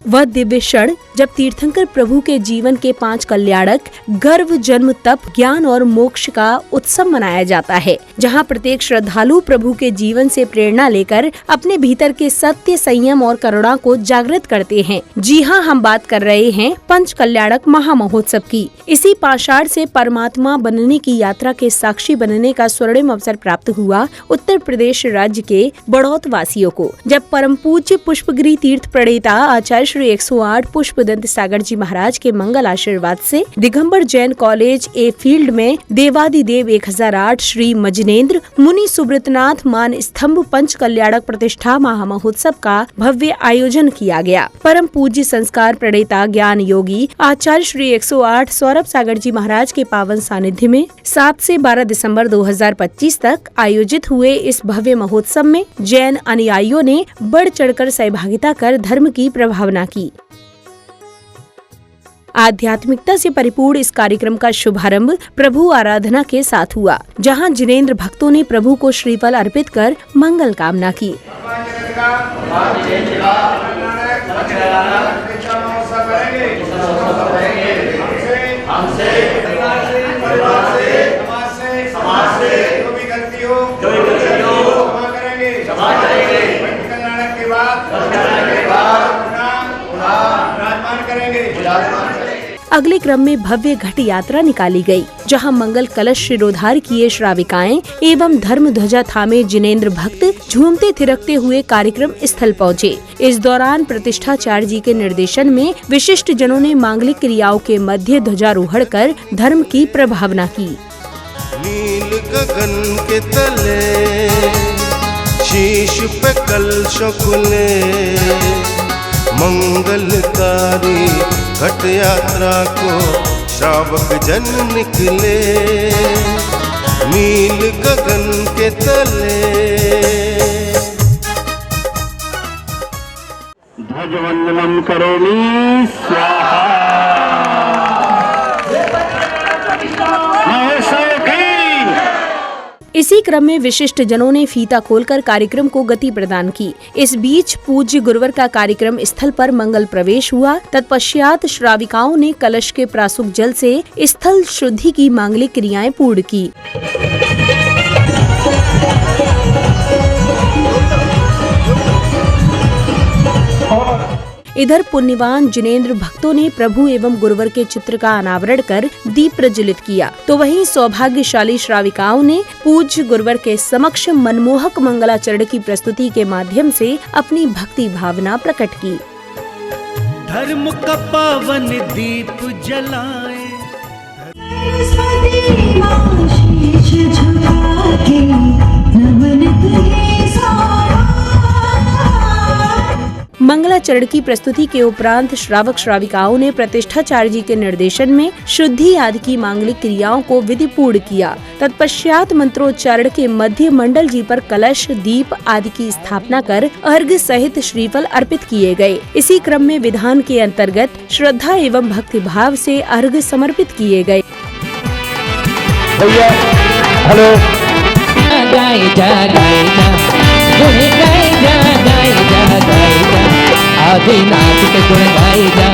वह दिव्य क्षण जब तीर्थंकर प्रभु के जीवन के 5 कल्याणक गर्भ, जन्म, तप, ज्ञान और मोक्ष का उत्सव मनाया जाता है, जहां प्रत्येक श्रद्धालु प्रभु के जीवन से प्रेरणा लेकर अपने भीतर के सत्य, संयम और करुणा को जागृत करते हैं। जी हाँ, हम बात कर रहे हैं पंच कल्याणक महामहोत्सव की। इसी पाषाढ़ से परमात्मा बनने की यात्रा के साक्षी बनने का स्वर्णिम अवसर प्राप्त हुआ उत्तर प्रदेश राज्य के बड़ौत वासियों को, जब परम पूज्य पुष्पगिरी तीर्थ प्रणेता आचार्य श्री 108 पुष्पदंत सागर जी महाराज के मंगल आशीर्वाद से Digambar Jain college a field में देवादिदेव 1008 श्री मजनेन्द्र मुनि सुब्रतनाथ मान स्तंभ पंच कल्याणक प्रतिष्ठा महामहोत्सव का भव्य आयोजन किया गया। परम पूज्य संस्कार प्रणेता ज्ञान योगी आचार्य श्री 108 सौरभ सागर जी महाराज के पावन सानिध्य में 7 से 12 दिसंबर 2025 तक आयोजित हुए इस भव्य महोत्सव में जैन अनुयायियों ने बढ़ चढ़कर सहभागिता कर धर्म की प्रभावना की। आध्यात्मिकता से परिपूर्ण इस कार्यक्रम का शुभारंभ प्रभु आराधना के साथ हुआ, जहां जिनेंद्र भक्तों ने प्रभु को श्रीफल अर्पित कर मंगल कामना की। अगले क्रम में भव्य घट यात्रा निकाली गई, जहां मंगल कलश शिरोधार किए श्राविकाएं एवं धर्म ध्वजा थामे जिनेंद्र भक्त झूमते थिरकते हुए कार्यक्रम स्थल पहुँचे। इस दौरान प्रतिष्ठाचार्य जी के निर्देशन में विशिष्ट जनों ने मांगलिक क्रियाओं के मध्य ध्वजारोहण कर धर्म की प्रभावना की। नील गगन के तले शीश पे कलशों खुले, मंगलकारी घट यात्रा को श्रावक जन निकले। नील गगन के तले ध्वजवंदनम करोमि स्वाहा। इसी क्रम में विशिष्ट जनों ने फीता खोलकर कार्यक्रम को गति प्रदान की। इस बीच पूज्य गुरुवर का कार्यक्रम स्थल पर मंगल प्रवेश हुआ। तत्पश्चात श्राविकाओं ने कलश के प्रासुक जल से स्थल शुद्धि की मांगलिक क्रियाएं पूर्ण की। इधर पुण्यवान जिनेंद्र भक्तों ने प्रभु एवं गुरुवर के चित्र का अनावरण कर दीप प्रज्वलित किया, तो वहीं सौभाग्यशाली श्राविकाओं ने पूज्य गुरुवर के समक्ष मनमोहक मंगलाचरण की प्रस्तुति के माध्यम से अपनी भक्ति भावना प्रकट की। धर्म का पावन दीप जलाए, मंगलाचरण की प्रस्तुति के उपरांत श्रावक श्राविकाओं ने प्रतिष्ठाचार्य जी के निर्देशन में शुद्धि आदि की मांगलिक क्रियाओं को विधि पूर्ण किया। तत्पश्चात मंत्रोच्चारण के मध्य मंडल जी पर कलश, दीप आदि की स्थापना कर अर्घ्य सहित श्रीफल अर्पित किए गए। इसी क्रम में विधान के अंतर्गत श्रद्धा एवं भक्ति भाव से अर्घ्य समर्पित किए गए। आदिनाथ के गुण गाए जा,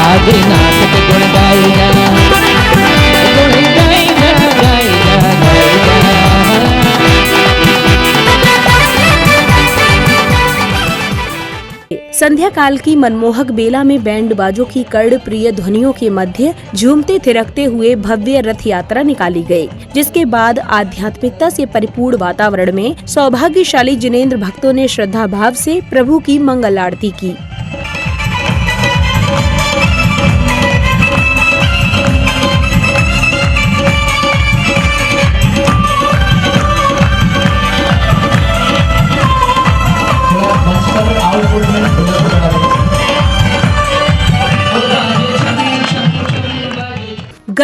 आदिनाथ के गुण गाए जा, गुण गाए जा, गाए जा, गाए जा। संध्या काल की मनमोहक बेला में बैंड बाजों की कर्ण प्रिय ध्वनियों के मध्य झूमते थिरकते हुए भव्य रथ यात्रा निकाली गई, जिसके बाद आध्यात्मिकता से परिपूर्ण वातावरण में सौभाग्यशाली जिनेंद्र भक्तों ने श्रद्धा भाव से प्रभु की मंगल आरती की।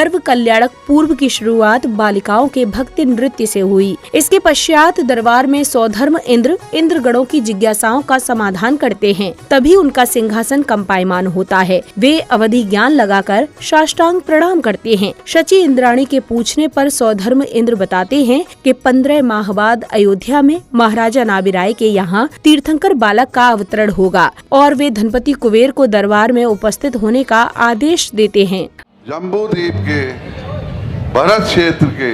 गर्व कल्याणक पूर्व की शुरुआत बालिकाओं के भक्ति नृत्य से हुई। इसके पश्चात दरबार में सौधर्म इंद्र गणों की जिज्ञासाओं का समाधान करते हैं, तभी उनका सिंहासन कंपायमान होता है। वे अवधि ज्ञान लगाकर साष्टांग प्रणाम करते हैं। शची इंद्राणी के पूछने पर सौधर्म इंद्र बताते हैं कि 15 माह बाद अयोध्या में महाराजा नाभिराय के यहाँ तीर्थंकर बालक का अवतरण होगा और वे धनपति कुबेर को दरबार में उपस्थित होने का आदेश देते हैं। जम्बू द्वीप के भरत क्षेत्र के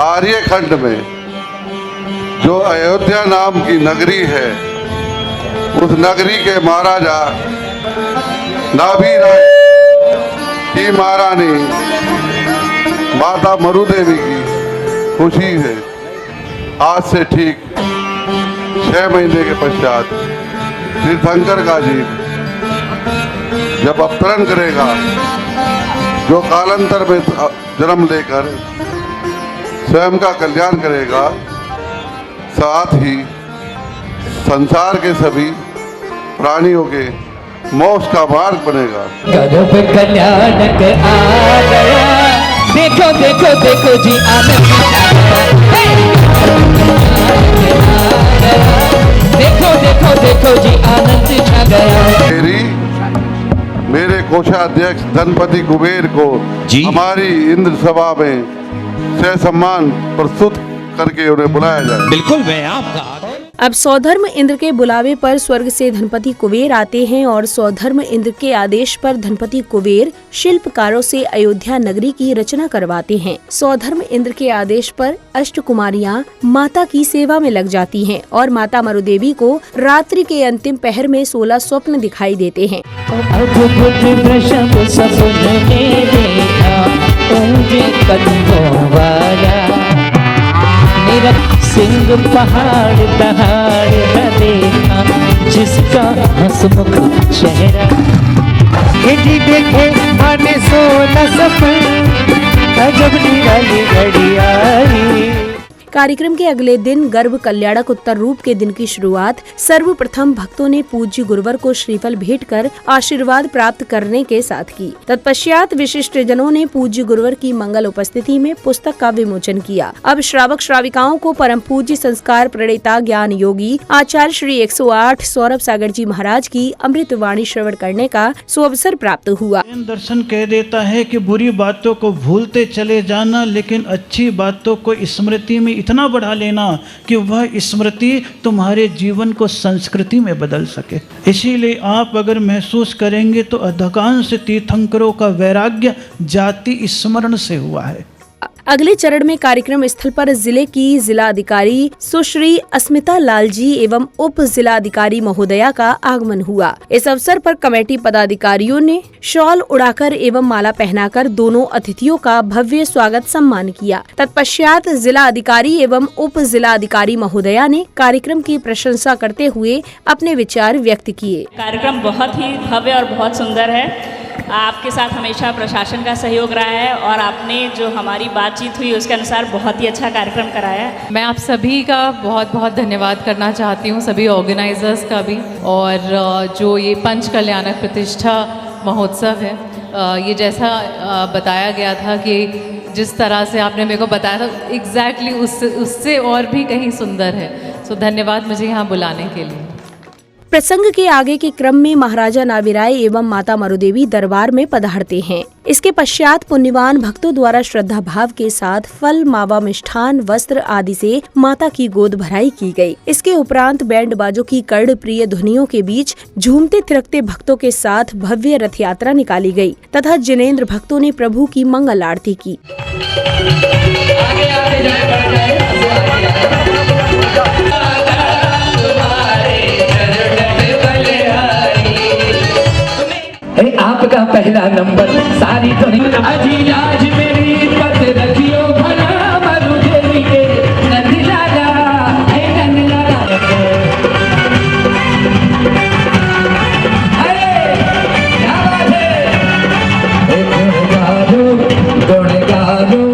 आर्यखंड में जो अयोध्या नाम की नगरी है, उस नगरी के महाराजा नाभिराय की महारानी माता मरुदेवी की खुशी है आज से ठीक 6 महीने के पश्चात तीर्थंकर का जीव जब अवतरण करेगा, जो कालांतर में जन्म लेकर स्वयं का कल्याण करेगा, साथ ही संसार के सभी प्राणियों के मोक्ष का मार्ग बनेगा। गर्भ कल्याणक आ गया, देखो देखो देखो जी आनंद छा गया, देखो देखो देखो जी आनंद छा गया। मेरे कोषाध्यक्ष धनपति कुबेर को हमारी इंद्र सभा में से सम्मान प्रस्तुत करके उन्हें बुलाया जाए। बिल्कुल, मैं आपका अब सौधर्म इंद्र के बुलावे पर स्वर्ग से धनपति कुबेर आते हैं और सौधर्म इंद्र के आदेश पर धनपति कुबेर शिल्पकारों से अयोध्या नगरी की रचना करवाते हैं। सौधर्म इंद्र के आदेश पर अष्टकुमारियां माता की सेवा में लग जाती हैं और माता मरुदेवी को रात्रि के अंतिम पहर में 16 स्वप्न दिखाई देते हैं। मेरा सिंह पहाड़ दहाड़ न देखा, जिसका हंसमुख चेहरा देखे आने 16 सफर, अजब निराली घड़ी आई। कार्यक्रम के अगले दिन गर्भ कल्याणक उत्तर रूप के दिन की शुरुआत सर्वप्रथम भक्तों ने पूज्य गुरुवर को श्रीफल भेंट कर आशीर्वाद प्राप्त करने के साथ की। तत्पश्चात विशिष्ट जनों ने पूज्य गुरुवर की मंगल उपस्थिति में पुस्तक का विमोचन किया। अब श्रावक श्राविकाओं को परम पूज्य संस्कार प्रणेता ज्ञान योगी आचार्य श्री 108 सौरभ सागर जी महाराज की अमृत वाणी श्रवण करने का सुअवसर प्राप्त हुआ। दर्शन कह देता है कि बुरी बातों को भूलते चले जाना, लेकिन अच्छी बातों को स्मृति में इतना बढ़ा लेना कि वह स्मृति तुम्हारे जीवन को संस्कृति में बदल सके। इसीलिए आप अगर महसूस करेंगे तो अधिकांश तीर्थंकरों का वैराग्य जाति स्मरण से हुआ है। अगले चरण में कार्यक्रम स्थल पर जिले की जिलाधिकारी सुश्री अस्मिता लाल जी एवं उप जिलाधिकारी महोदया का आगमन हुआ। इस अवसर पर कमेटी पदाधिकारियों ने शॉल उड़ाकर एवं माला पहनाकर दोनों अतिथियों का भव्य स्वागत सम्मान किया। तत्पश्चात जिला अधिकारी एवं उप जिलाधिकारी महोदया ने कार्यक्रम की प्रशंसा करते हुए अपने विचार व्यक्त किए। कार्यक्रम बहुत ही भव्य और बहुत सुंदर है। आपके साथ हमेशा प्रशासन का सहयोग रहा है और आपने जो हमारी बातचीत हुई उसके अनुसार बहुत ही अच्छा कार्यक्रम कराया है। मैं आप सभी का बहुत बहुत धन्यवाद करना चाहती हूँ, सभी ऑर्गेनाइजर्स का भी, और जो ये पंच कल्याणक प्रतिष्ठा महोत्सव है, ये जैसा बताया गया था कि जिस तरह से आपने मेरे को बताया था एग्जैक्टली उससे और भी कहीं सुंदर है। सो धन्यवाद मुझे यहाँ बुलाने के लिए। प्रसंग के आगे के क्रम में महाराजा नाभिराय एवं माता मरुदेवी दरबार में पधारते हैं। इसके पश्चात पुण्यवान भक्तों द्वारा श्रद्धा भाव के साथ फल, मावा, मिष्ठान, वस्त्र आदि से माता की गोद भराई की गई। इसके उपरांत बैंड बाजों की कर्ण प्रिय ध्वनियों के बीच झूमते थिरकते भक्तों के साथ भव्य रथ यात्रा निकाली गई तथा जिनेंद्र भक्तों ने प्रभु की मंगल आरती की। आपका पहला नंबर सारी दुनिया अजी आज मेरी पत रखियो भला मरुदेवी के नंद लाला है नंद लाला। अरे क्या बात है, गुण गालो।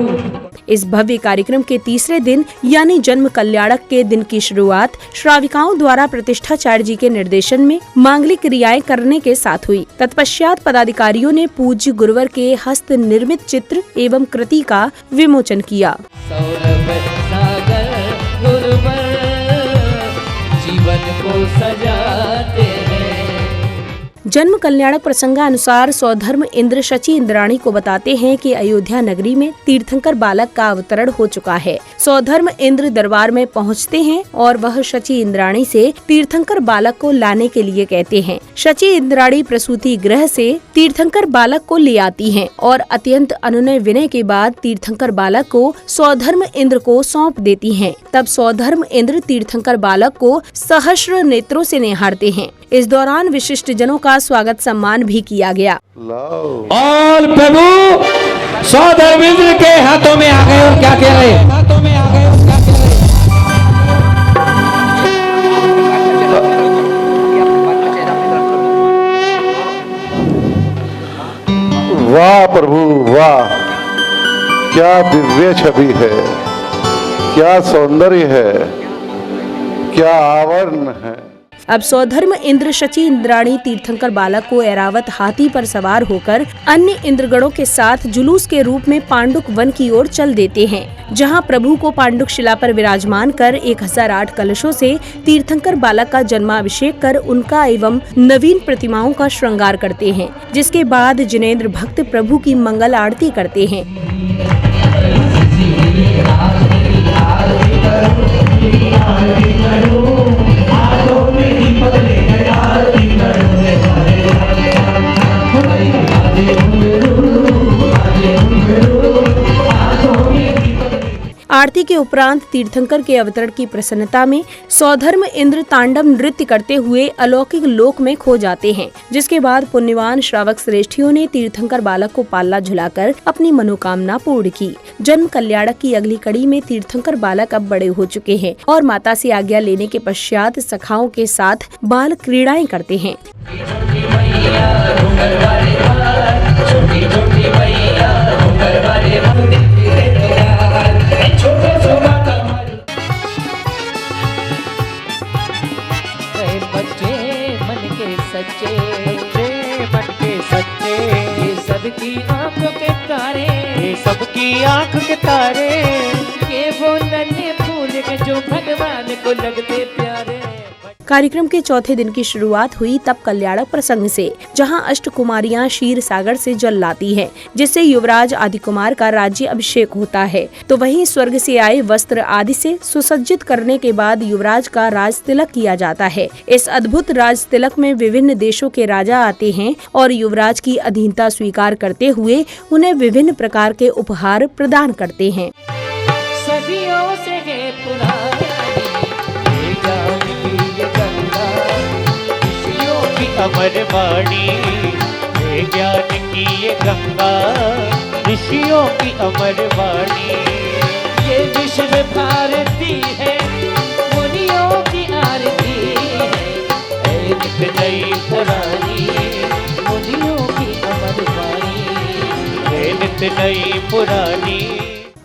इस भव्य कार्यक्रम के तीसरे दिन यानी जन्म कल्याणक के दिन की शुरुआत श्राविकाओं द्वारा प्रतिष्ठाचार्य जी के निर्देशन में मांगलिक क्रियाएं करने के साथ हुई। तत्पश्चात पदाधिकारियों ने पूज्य गुरुवर के हस्त निर्मित चित्र एवं कृति का विमोचन किया। सौरभ सागर गुरुवर जीवन को सजाते हैं। जन्म कल्याणक प्रसंगानुसार सौधर्म इंद्र शची इंद्राणी को बताते हैं कि अयोध्या नगरी में तीर्थंकर बालक का अवतरण हो चुका है। सौधर्म इंद्र दरबार में पहुंचते हैं और वह शची इंद्राणी से तीर्थंकर बालक को लाने के लिए कहते हैं। शची इंद्राणी प्रसूति गृह से तीर्थंकर बालक को ले आती हैं और अत्यंत अनुनय विनय के बाद तीर्थंकर बालक को सौधर्म इंद्र को सौंप देती हैं। तब सौधर्म इंद्र तीर्थंकर बालक को सहस्र नेत्रों से निहारते हैं। इस दौरान विशिष्ट जनों का स्वागत सम्मान भी किया गया। और प्रभु सौधर्म इंद्र के हाथों में आ गए और क्या कह रहे हैं? वाह प्रभु वाह, क्या दिव्य छवि है, क्या सौंदर्य है, क्या आवरण है। अब सौधर्म इंद्र शची इंद्राणी तीर्थंकर बालक को ऐरावत हाथी पर सवार होकर अन्य इंद्रगणों के साथ जुलूस के रूप में पांडुक वन की ओर चल देते हैं, जहां प्रभु को पांडुक शिला पर विराजमान कर 1008 कलशों से तीर्थंकर बालक का जन्माभिषेक कर उनका एवं नवीन प्रतिमाओं का श्रृंगार करते हैं। जिसके बाद जिनेंद्र भक्त प्रभु की मंगल आरती करते हैं। आरती के उपरांत तीर्थंकर के अवतरण की प्रसन्नता में सौधर्म इंद्र तांडव नृत्य करते हुए अलौकिक लोक में खो जाते हैं। जिसके बाद पुण्यवान श्रावक श्रेष्ठियों ने तीर्थंकर बालक को पाल्ला झुलाकर अपनी मनोकामना पूर्ण की। जन्म कल्याणक की अगली कड़ी में तीर्थंकर बालक अब बड़े हो चुके हैं और माता से आज्ञा लेने के पश्चात सखाओं के साथ बाल क्रीड़ाएं करते हैं। सबकी आंखों के तारे, सबकी आंख के तारे, ये वो नन्हे फूल के जो भगवान को लगते प्यारे। कार्यक्रम के चौथे दिन की शुरुआत हुई तब कल्याणक प्रसंग से, जहां अष्ट कुमारियां क्षीर सागर से जल लाती हैं, जिससे युवराज आदि कुमार का राज्य अभिषेक होता है। तो वहीं स्वर्ग से आए वस्त्र आदि से सुसज्जित करने के बाद युवराज का राज तिलक किया जाता है। इस अद्भुत राज तिलक में विभिन्न देशों के राजा आते हैं और युवराज की अधीनता स्वीकार करते हुए उन्हें विभिन्न प्रकार के उपहार प्रदान करते हैं। सदियों से है पुरानी अमर वाणी, ज्ञान की ये गंगा ऋषियों की अमर वाणी, ये विश्व भारती है मुनियों की आरती है, नित नई पुरानी मुनियों की अमर वाणी, नित नई पुरानी।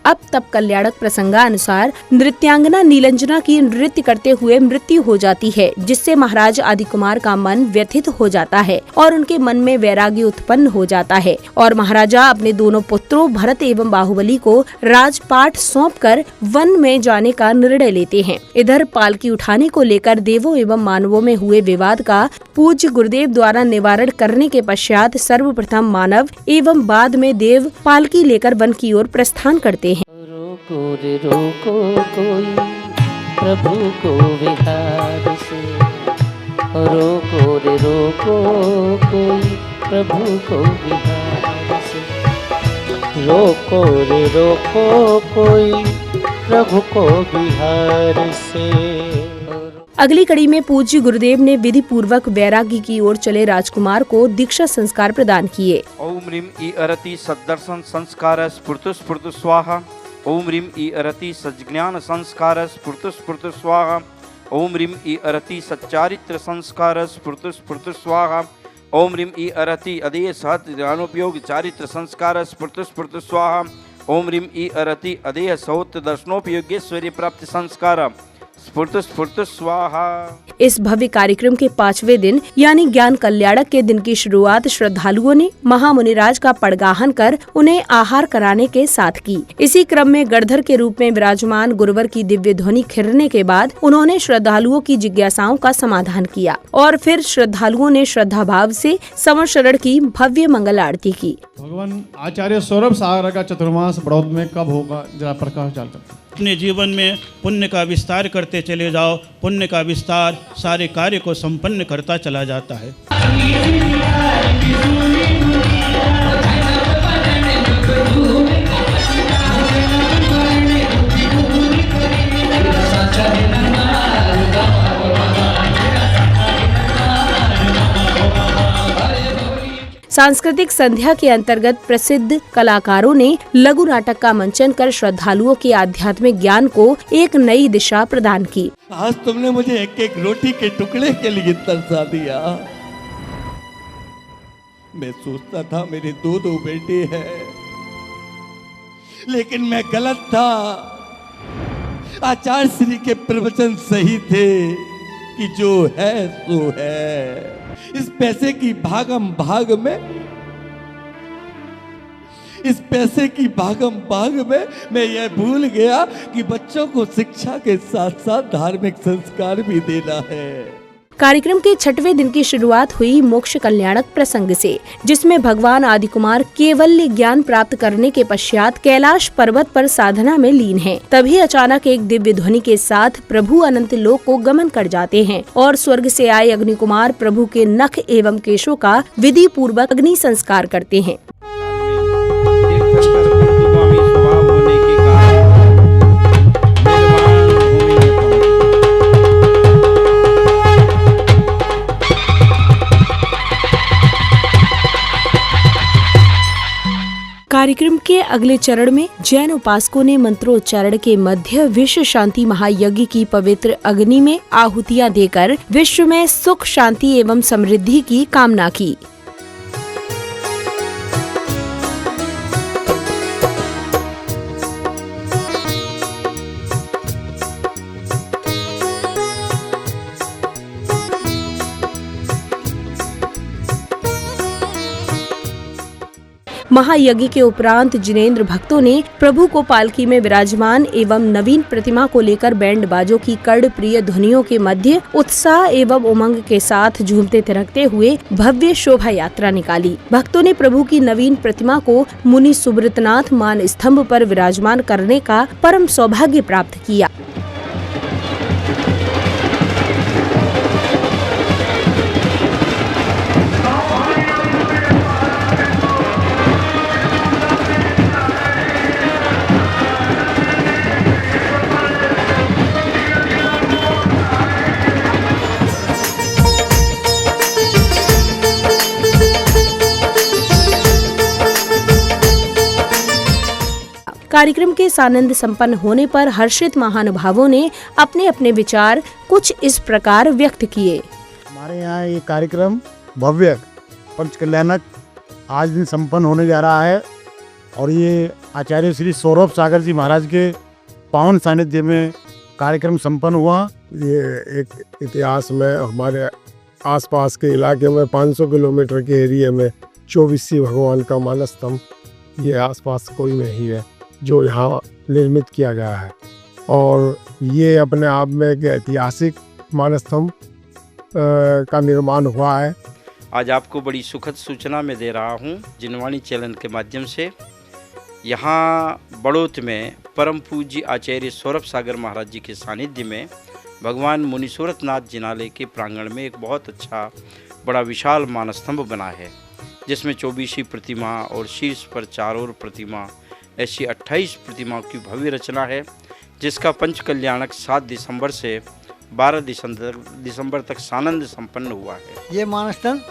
अब तब कल्याणक प्रसंगानुसार नृत्यांगना नीलंजना की नृत्य करते हुए मृत्यु हो जाती है, जिससे महाराज आदि कुमार का मन व्यथित हो जाता है और उनके मन में वैराग्य उत्पन्न हो जाता है और महाराजा अपने दोनों पुत्रों भरत एवं बाहुबली को राजपाट सौंपकर वन में जाने का निर्णय लेते हैं। इधर पालकी उठाने को लेकर देवों एवं मानवों में हुए विवाद का पूज्य गुरुदेव द्वारा निवारण करने के पश्चात सर्वप्रथम मानव एवं बाद में देव पालकी लेकर वन की ओर प्रस्थान करते हैं। रोको रे रोको कोई प्रभु को विहार से, रोको रे रोको कोई प्रभु को विहार से, रोको रे रोको कोई प्रभु को विहार से। अगली कड़ी में पूज्य गुरुदेव ने विधि पूर्वक वैराग्य की ओर चले राजकुमार को दीक्षा संस्कार प्रदान किए। ओम ह्रीं ई अरति सद्दर्शन संस्कार स्फुर्तु स्फुर्तु स्वाहा। ओम ह्रीं ई अरति सज्ञान संस्कार स्फुर्तु स्फुर्तु स्वाहा। ओम ह्रीं ई अरति सच्चारित्र संस्कार स्फुर्तु स्फुर्तु स्वाहा। ओम ह्रीं ई अरति अदेय सहत ज्ञानोपयोग चारित्र संस्कार स्फुर्तु स्फुर्तु स्वाहा। ओम ह्रीं ई अरति अदेह सौत दर्शनोपयोग्येश्वरी प्राप्ति संस्कार स्फूर्त स्फूर्त स्वाहा। इस भव्य कार्यक्रम के 5वें दिन यानी ज्ञान कल्याणक के दिन की शुरुआत श्रद्धालुओं ने महामुनिराज का पड़गाहन कर उन्हें आहार कराने के साथ की। इसी क्रम में गणधर के रूप में विराजमान गुरुवर की दिव्य ध्वनि खिरने के बाद उन्होंने श्रद्धालुओं की जिज्ञासाओं का समाधान किया और फिर श्रद्धालुओं ने श्रद्धा भाव से समर शरण की भव्य मंगल आरती की। भगवान आचार्य सौरभ सागर का चतुर्मास बड़ौद में कब होगा, जरा प्रकाश डाल सकते। अपने जीवन में पुण्य का विस्तार करते चले जाओ, पुण्य का विस्तार सारे कार्य को संपन्न करता चला जाता है। सांस्कृतिक संध्या के अंतर्गत प्रसिद्ध कलाकारों ने लघु नाटक का मंचन कर श्रद्धालुओं के आध्यात्मिक ज्ञान को एक नई दिशा प्रदान की। आज तुमने मुझे एक एक रोटी के टुकड़े के लिए तरसा दिया। मैं सोचता था मेरे दो बेटे हैं, लेकिन मैं गलत था। आचार्य श्री के प्रवचन सही थे कि जो है सो है। इस पैसे की भागम भाग में मैं यह भूल गया कि बच्चों को शिक्षा के साथ साथ धार्मिक संस्कार भी देना है। कार्यक्रम के 6वें दिन की शुरुआत हुई मोक्ष कल्याणक प्रसंग से, जिसमें भगवान आदिकुमार केवल्य ज्ञान प्राप्त करने के पश्चात कैलाश पर्वत पर साधना में लीन हैं। तभी अचानक एक दिव्य ध्वनि के साथ प्रभु अनंत लोक को गमन कर जाते हैं और स्वर्ग से आए अग्निकुमार प्रभु के नख एवं केशों का विधि पूर्वक अग्नि संस्कार करते हैं। कार्यक्रम के अगले चरण में जैन उपासकों ने मंत्रोच्चारण के मध्य विश्व शांति महायज्ञ की पवित्र अग्नि में आहुतियां देकर विश्व में सुख शांति एवं समृद्धि की कामना की। महायज्ञ के उपरांत जिनेंद्र भक्तों ने प्रभु को पालकी में विराजमान एवं नवीन प्रतिमा को लेकर बैंड बाजों की कर्ण प्रिय ध्वनियों के मध्य उत्साह एवं उमंग के साथ झूमते थिरकते हुए भव्य शोभा यात्रा निकाली। भक्तों ने प्रभु की नवीन प्रतिमा को मुनि सुब्रतनाथ मान स्तंभ पर विराजमान करने का परम सौभाग्य प्राप्त किया। कार्यक्रम के सानंद संपन्न होने पर हर्षित महानुभावों ने अपने अपने विचार कुछ इस प्रकार व्यक्त किए। हमारे यहाँ ये कार्यक्रम भव्य पंच कल्याणक आज दिन संपन्न होने जा रहा है और ये आचार्य श्री सौरभ सागर जी महाराज के पावन सानिध्य में कार्यक्रम संपन्न हुआ। ये एक इतिहास में हमारे आसपास के इलाके में 500 किलोमीटर के एरिया में 24 भगवान का मानस स्तंभ ये आसपास कोई में ही है जो यहाँ निर्मित किया गया है और ये अपने आप में एक ऐतिहासिक मानस स्तंभ का निर्माण हुआ है। आज आपको बड़ी सुखद सूचना मैं दे रहा हूँ जिनवाणी चैनल के माध्यम से। यहाँ बड़ौत में परम पूज्य आचार्य सौरभ सागर महाराज जी के सानिध्य में भगवान मुनीश्वरनाथ जिनालय के प्रांगण में एक बहुत अच्छा बड़ा विशाल मानस्तंभ बना है, जिसमें 24 प्रतिमा और शीर्ष पर 4 और प्रतिमा, ऐसी 28 प्रतिमाओं की भव्य रचना है, जिसका पंच कल्याणक 7 दिसंबर से 12 दिसंबर तक सानंद संपन्न हुआ है। ये मानस्तंभ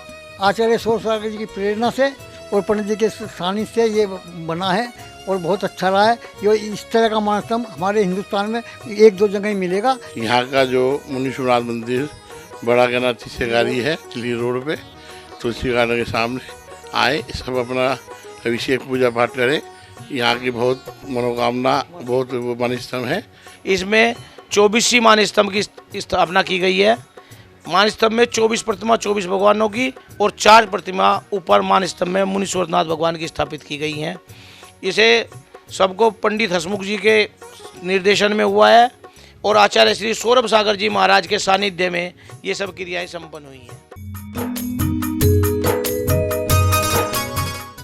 आचार्य सौरभ सागर जी की प्रेरणा से और पंडित जी के सानिध्य से ये बना है और बहुत अच्छा रहा है। ये इस तरह का मानस्तंभ हमारे हिंदुस्तान में 1-2 जगह ही मिलेगा। यहाँ का जो मुनीश्वरनाथ मंदिर बड़ा गनाथी शेगारी है, चिली रोड पे, तुलसी गार्डन के सामने आए, सब अपना अभिषेक पूजा पाठ करें। यहाँ की बहुत मनोकामना, बहुत मान स्तंभ है। इसमें 24वीं मान स्तंभ की स्थापना की गई है। मान स्तंभ में 24 प्रतिमा 24 भगवानों की और 4 प्रतिमा ऊपर मान स्तंभ में मुनीश्वरनाथ भगवान की स्थापित की गई हैं। इसे सबको पंडित हसमुख जी के निर्देशन में हुआ है और आचार्य श्री सौरभ सागर जी महाराज के सानिध्य में ये सब क्रियाएं संपन्न हुई हैं।